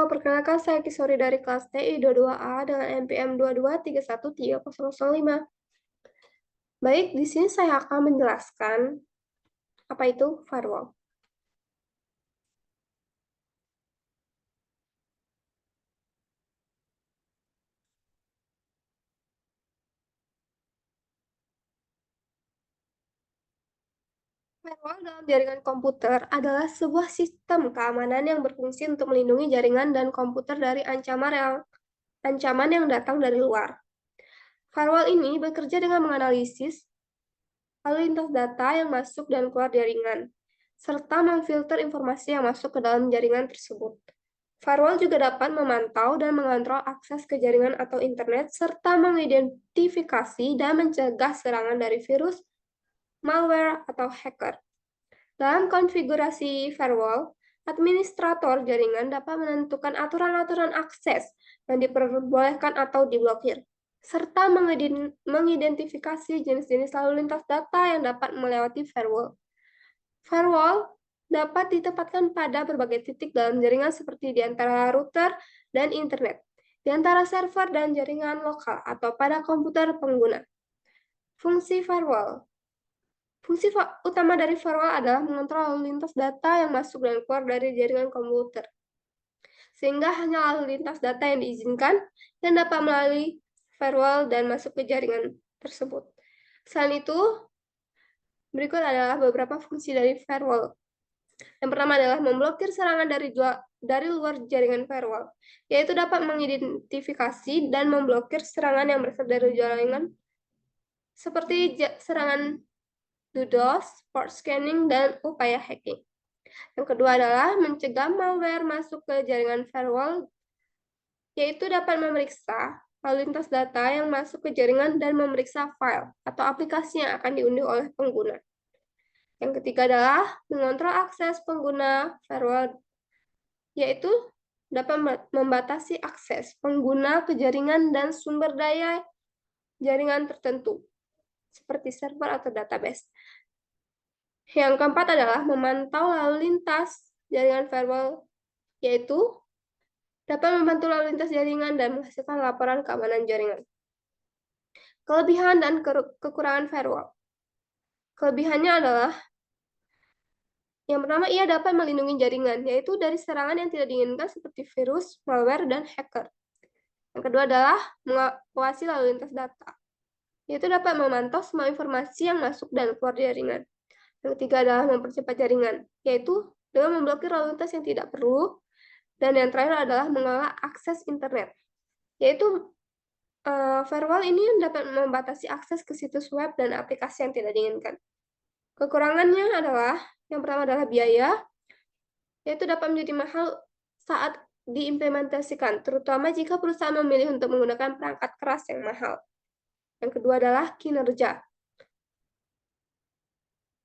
perkenalkan saya Kisori dari kelas TI 22A dengan NPM 2231305. Baik, di sini saya akan menjelaskan apa itu firewall. Firewall dalam jaringan komputer adalah sebuah sistem keamanan yang berfungsi untuk melindungi jaringan dan komputer dari ancaman yang datang dari luar. Firewall ini bekerja dengan menganalisis lalu lintas data yang masuk dan keluar jaringan, serta memfilter informasi yang masuk ke dalam jaringan tersebut. Firewall juga dapat memantau dan mengontrol akses ke jaringan atau internet, serta mengidentifikasi dan mencegah serangan dari virus, malware, atau hacker. Dalam konfigurasi firewall, administrator jaringan dapat menentukan aturan-aturan akses yang diperbolehkan atau diblokir, serta mengidentifikasi jenis-jenis lalu lintas data yang dapat melewati firewall. Firewall dapat ditempatkan pada berbagai titik dalam jaringan seperti di antara router dan internet, di antara server dan jaringan lokal, atau pada komputer pengguna. Fungsi firewall. Fungsi utama dari firewall adalah mengontrol lalu lintas data yang masuk dan keluar dari jaringan komputer, sehingga hanya lalu lintas data yang diizinkan yang dapat melalui firewall dan masuk ke jaringan tersebut. Selain itu, berikut adalah beberapa fungsi dari firewall. Yang pertama adalah memblokir serangan dari luar jaringan firewall, yaitu dapat mengidentifikasi dan memblokir serangan yang berasal dari jaringan seperti serangan DDoS, port scanning, dan upaya hacking. Yang kedua adalah mencegah malware masuk ke jaringan firewall, yaitu dapat memeriksa lalu lintas data yang masuk ke jaringan dan memeriksa file atau aplikasi yang akan diunduh oleh pengguna. Yang ketiga adalah mengontrol akses pengguna firewall, yaitu dapat membatasi akses pengguna ke jaringan dan sumber daya jaringan tertentu, seperti server atau database. Yang keempat adalah memantau lalu lintas jaringan firewall, yaitu dapat membantu lalu lintas jaringan dan menghasilkan laporan keamanan jaringan. Kelebihan dan kekurangan firewall. Kelebihannya adalah yang pertama, ia dapat melindungi jaringan, yaitu dari serangan yang tidak diinginkan seperti virus, malware, dan hacker. Yang kedua adalah mengawasi lalu lintas data, yaitu dapat memantau semua informasi yang masuk dan keluar jaringan. Yang ketiga adalah mempercepat jaringan, yaitu dengan memblokir lalu lintas yang tidak perlu. Dan yang terakhir adalah mengelola akses internet, yaitu firewall ini dapat membatasi akses ke situs web dan aplikasi yang tidak diinginkan. Kekurangannya adalah, yang pertama adalah biaya, yaitu dapat menjadi mahal saat diimplementasikan, terutama jika perusahaan memilih untuk menggunakan perangkat keras yang mahal. Yang kedua adalah kinerja.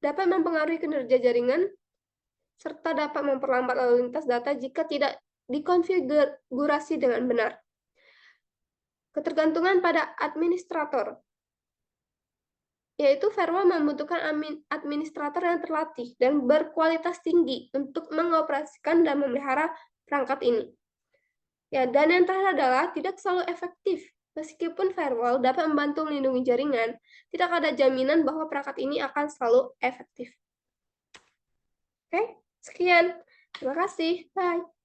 Dapat mempengaruhi kinerja jaringan, serta dapat memperlambat lalu lintas data jika tidak dikonfigurasi dengan benar. Ketergantungan pada administrator, yaitu firewall membutuhkan administrator yang terlatih dan berkualitas tinggi untuk mengoperasikan dan memelihara perangkat ini. Ya, dan yang terakhir adalah tidak selalu efektif. Meskipun firewall dapat membantu melindungi jaringan, tidak ada jaminan bahwa perangkat ini akan selalu efektif. Oke, sekian. Terima kasih. Bye.